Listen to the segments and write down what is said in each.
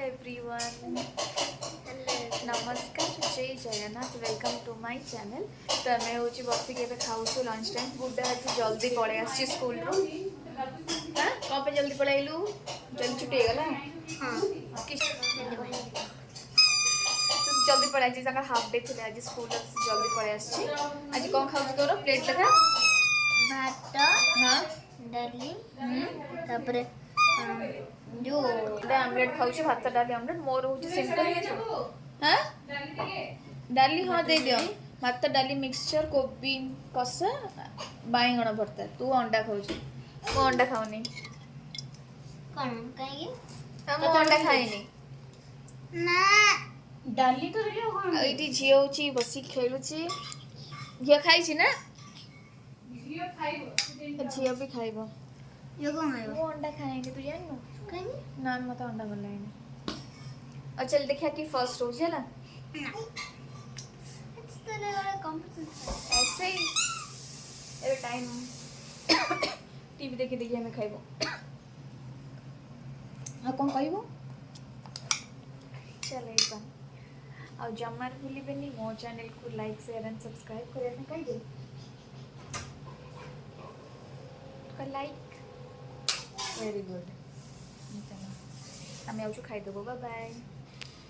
Everyone, नमस्कार, जय Jagannath, welcome to my channel. तो आम हूँ बसिक खाऊ लंच टाइम। गुड्डा आज जल्दी पलि आसी स्कूल रू। हाँ कौन पे जल्दी पलैलु? जल्दी छुट्टी गला। जल्दी पलि हाफ डे थे आज स्कूल जल्दी पलि आसी। आज कौन खाऊ तोर प्लेट लगा भात हाँ डाली तापरे जो आमलेट खाऊ भात डाली आमलेट मोर हूँ सिंपल। हाँ डाली हाँ दे दियो भात डाली मिक्सचर कोबी कषा बाईगण भर्ता। तू अंडा खाऊ को अंडा खाऊनी कौन कहीं हम अंडा खाइनी ना डाली तो रे एटी झियो होची बसी खेलुची। झियो खाइछि ना झियो भी खाइबो। यो कौन है वो अंडा खाएंगे तू जान कहीं ना मत अंडा भल लागेनी। और चल देखिया कि फर्स्ट हो जाला ना इट्स तो वाला कंपटीशन ऐसे ही ए टाइम टीवी देखि देखि हमें खाइबो। आ कौन कहबो चल एक बार और जमार भूलिबेनी मो चैनल को लाइक शेयर एंड सब्सक्राइब करे ना कहि दे कर लाइक वेरी गुड। हमें आउछु खाइ देबो बाय बाय।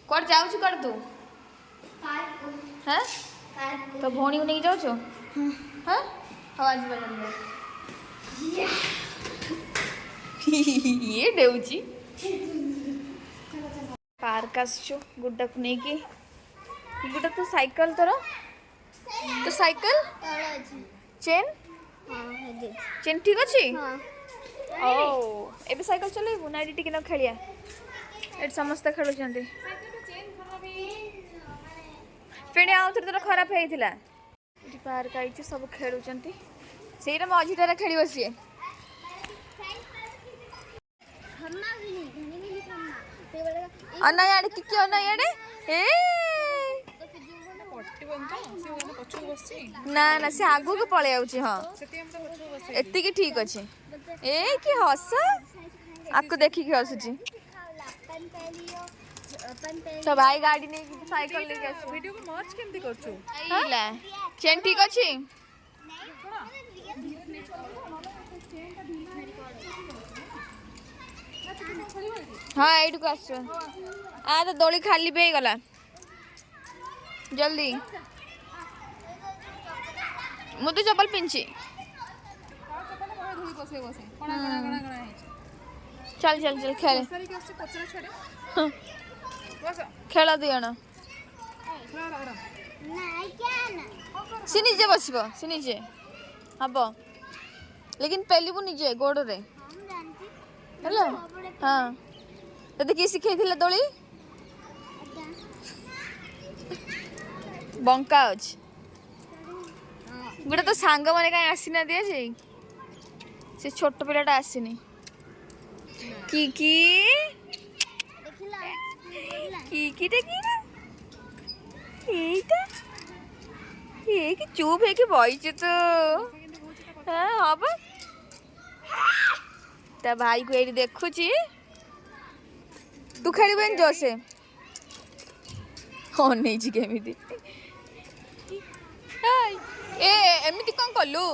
कर जाउछु कर तू हां तो भौणी को नहीं जाउछु हां आवाज बदल ये देउची पार्क आसछु गुड्डा को नहीं की गुड्डा तो साइकिल तोर तो साइकिल चेन चेन ठीक अच्छी ओ एबे साइकिल चलेबू ना एडी टिके न खेलिया एट समस्त खेलुचंती फेणे आउ थोर तोर खराब हेइथिला एटी पार्क आइछि सब खेलुचंती सेरा मझिटारे खेली बसिए हम्मा भी नहीं धनी नहीं हम्मा ते वाला अन्ना याडे कि अन्ना याडे ए पट्टी बंद से वाला पछो बसछि ना ना से आगु को पळे आउछि हां सेति हम तो पछो बसछि एत्ती की ठीक अछि ए की हस आपको देखि की हसुची तो भाई गाड़ी नहीं की साइकिल लेके आसु वीडियो को मर्ज केमती करछु आइला चेन ठीक अछि हाँ एइट को आसु आ तो दोली खाली पे गला जल्दी मु तो चप्पल पिंची धूଳି बसे बसे कणा कणा कणा कणा है चल चल चल खेल सारी के आसे पचरा छड़े बस खेल दियण रहा ना क्या ना सी निजे बसबो सी निजे हबो लेकिन पेलिबु निजे गोड़ रे हम जानती हेलो हाँ तते की सिखैथिला दोली बंका अछि गुडा तो सांग माने काई आसीना दिया जे से छोट पिलाटा आसीनी की देखिला की एटा ये कि चुप है कि बॉयज तो हां हब ता भाई को एडी देखुची तू खेलिबेन जोसे हो नहीं जी केमिति हाय ए एमिति कोन कलु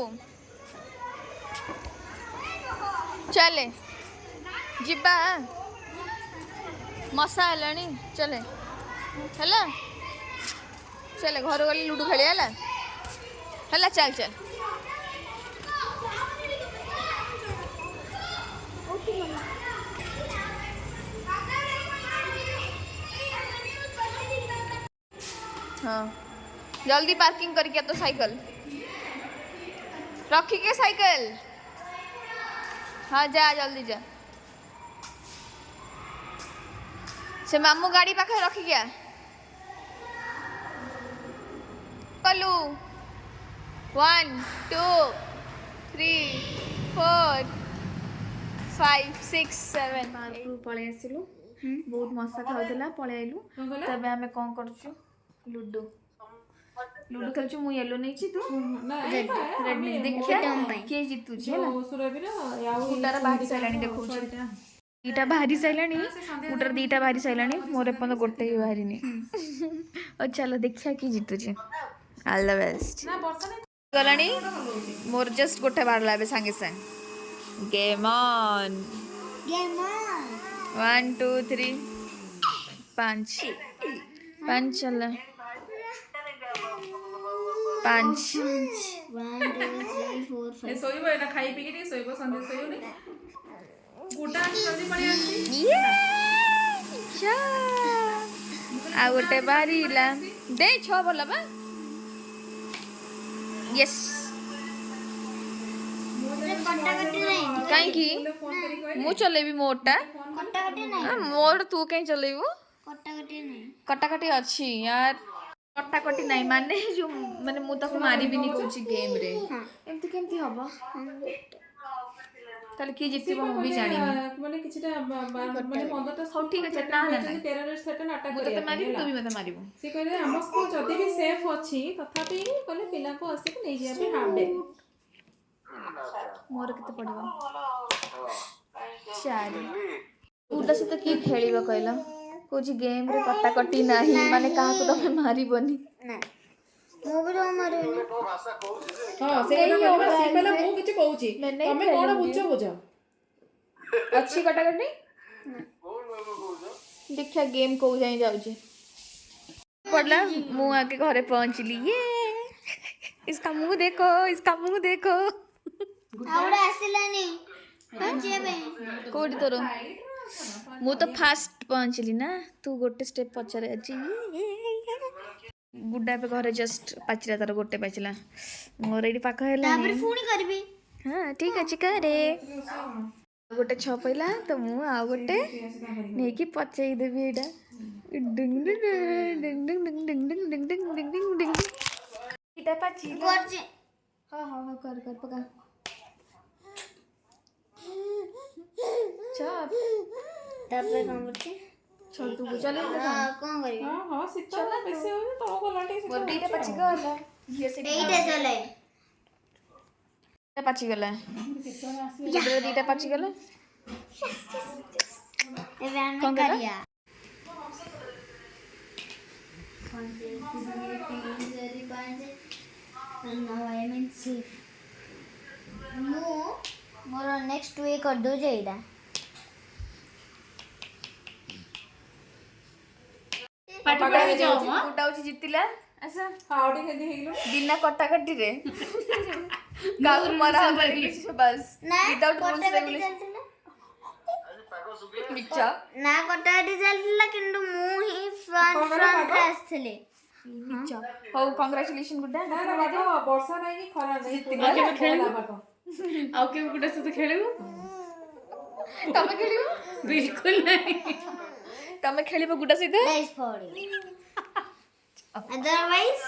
चले जिबा मसा हलानी चले हला चले घर गली लूडो खेली हला हला चल चल हाँ जल्दी पार्किंग करके तो साइकिल रखी के साइकिल हाँ जा जल्दी जा से मामू गाड़ी पाखे रखी गया कलू 1 2 3 4 5 6 7 पार्क पळे आसिलु बहुत मसा खाउतला पळे आइलु तबे हमें कोन करछु लूडो लूडो खेलछु मु येलो नहीं छी तू रेड रेड नहीं देखिया के जीतु छी हला सुरबीरा याउ गुटारा बाहरी साइलानी देखौ छी दीटा बाहरी साइलानी गुटार दीटा बाहरी साइलानी मोर एपर्यंत गोटे ही बाहरी और चलो देखिया कि जितुची ऑल द बेस्ट ନା ବର୍ଷା ନାହିଁ गलानी मोर जस्ट गोटे बाहरला एबे सांगे सांग गेम ऑन गेम ऑन 1 2 3 5 5 चला 5 1 2 3 4 ଏ ଶୋଇବ ଏଇଟା ଖାଇ ପିଇକି ଟିକେ ଶୋଇବ ସନ୍ଧ୍ୟା ଶୋଇବନି ଗୁଡା ଜଲ୍ଦି ପଳେଇ ଆସିଛି आ गोटे बाहरीला दे 6 भला बा यस कटाकटी नहीं काई की ଫୋନ କରି କହିଲେ मु चलेबी मोरटा कटाकटी नहीं मोर तू कहीं चलेबू कटाकटी नहीं कटाकटी अच्छी यार कटाकटी नहीं माने जो माने मु ताको मारिबिनी कहूची गेम रे एमती केमती हबो ताले की जितबो मु भी जानिनी ମାନେ କିଛିଟା ମାନେ 15ଟା ହଉ ଠିକ ଅଛି ନା ନା ନା ଟେରରିଷ୍ଟ ଆଟାକ ଆଟାକ ମୁଁ ତତେ ମାରିବି ତୁ ବି ମତେ ମାରିବୁ ସେ କହିଲେ ଆମ ସ୍କୁଲ ଯଦି ବି ସେଫ୍ ଅଛି ତଥାପି କହିଲେ ପିଲାଙ୍କୁ ଆସିକି ନେଇଯିବା ପାଇଁ ହାଫ ଡେ मोर केते पड़िबो 4 उडा से तो की खेलिबो कहला कोची गेम रे कटाकटी नाही माने काहा को तमे मारिबनी ना मु भी तो मारिबनी ହଁ ସେ କହିଲା ସେ କହିଲା ମୁଁ କିଛି କହୁଛି ମାନେ ତମେ କଣ ବୁଝ ବୁଝ अच्छी कटाकटी देखिया गेम को जाई जाउची पड़ला मु आके घरे पहुंचली ये इसका मुंह देखो आउडा आसिलानी जेबे कोडी तोरो मु तो फास्ट पहुंचली ना तू गोटे स्टेप पछरे अछि गुड्डा पे घरे जस्ट पाचिला तार गोटे पाचिला मोर एडी पाख हेला तापर फुणी करबी हां ठीक अछि करे गोटे छ पहिला तो मु आ गोटे नै कि पचई देबी एडा डिंग डिंग डिंग डिंग डिंग डिंग डिंग डिंग डिंग डिंग डिंग डिंग इटा पाचिला करजे हां कर पका चप तापर कोन करते चल तू चले हां कोन करबी ହଁ ହଁ ଶୀତ ବେଶୀ ହଉଛି ତଳ ଗଲା ଟିକେ मोर दीटा पाची गला ये से एइटा चले पाची गला इधर दीटा पाची गला एबे हम कौन करा? करिया मोर नेक्स्ट वे कर दो जेइडा गुड्डा होची जितिला ऐसा ଆଉ ଟିକେ ହେଲ୍ଦି ହେଇଗଲୁ बिना कटाकटी रे काकू मरा बस ना विदाउट रूल्स कटाकटी रेगुलेशन चलतिला मिच्छा ना कटाकटी चलतिला किंतु मु ही फ्रंट रे आसथिले मिच्छा हो कांग्रेचुलेशन गुड्डा ନା ନା ବାବା ବର୍ଷା ନାହିଁ କି ଖରା ନାହିଁ କେବେ ଖେଳିଲା ବାବା ଆଉ କେବେ ଗୋଟେ ସହିତ ଖେଳିବୁ ତମେ ଖେଳିବ ବିଲକୁଲ ନାହିଁ ତମେ ଖେଳିବ ଗୁଡା ସହିତ डाइस फोड़ी अदरवाइज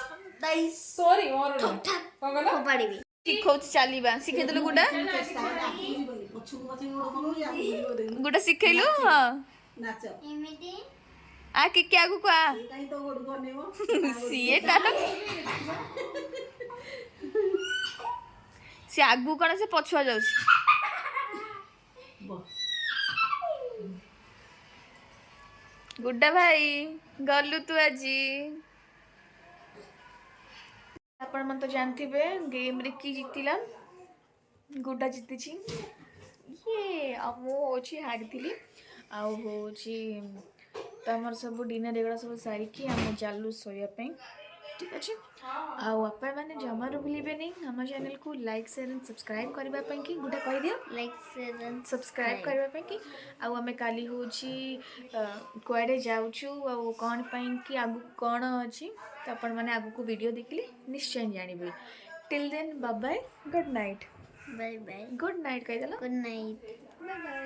डाइस ସରି ମୋର କଣ କହିଲ फोपाड़ीबी ଶିଖଉଛି ଚାଲିବା ଶିଖେଇ ଦେଲୁ ଗୁଡା ଗୁଡା ଶିଖେଇଲୁ ହଁ एमिटी आ के आगु आ सीए तार से आगु कण से पछुआ जाउछ गुड्डा भाई गलु तू आजी आपण मन तो जानथिबे गेम रे की जितिला गुड्डा जितिछि ये आमो होछि हारथिली आ होछि तो आमर सब डिनर एगुड़ा सब सारिकी आम चालू सोया ठीक अच्छे आपण मैंने जमारू भूलिबे नहीं हम चैनल को लाइक शेयर एंड सब्सक्राइब करबा पई कि गुटा कहि दियो लाइक शेयर एंड सब्सक्राइब करबा पई कि आमे काली होची कुआडे जाउछु आ कोन पई कि आगु कोन अछि तो आपण माने आगु को वीडियो देखली निश्चय जानिबे till then bye bye good night bye bye good night कहि देला गुड नाइट बाय बाय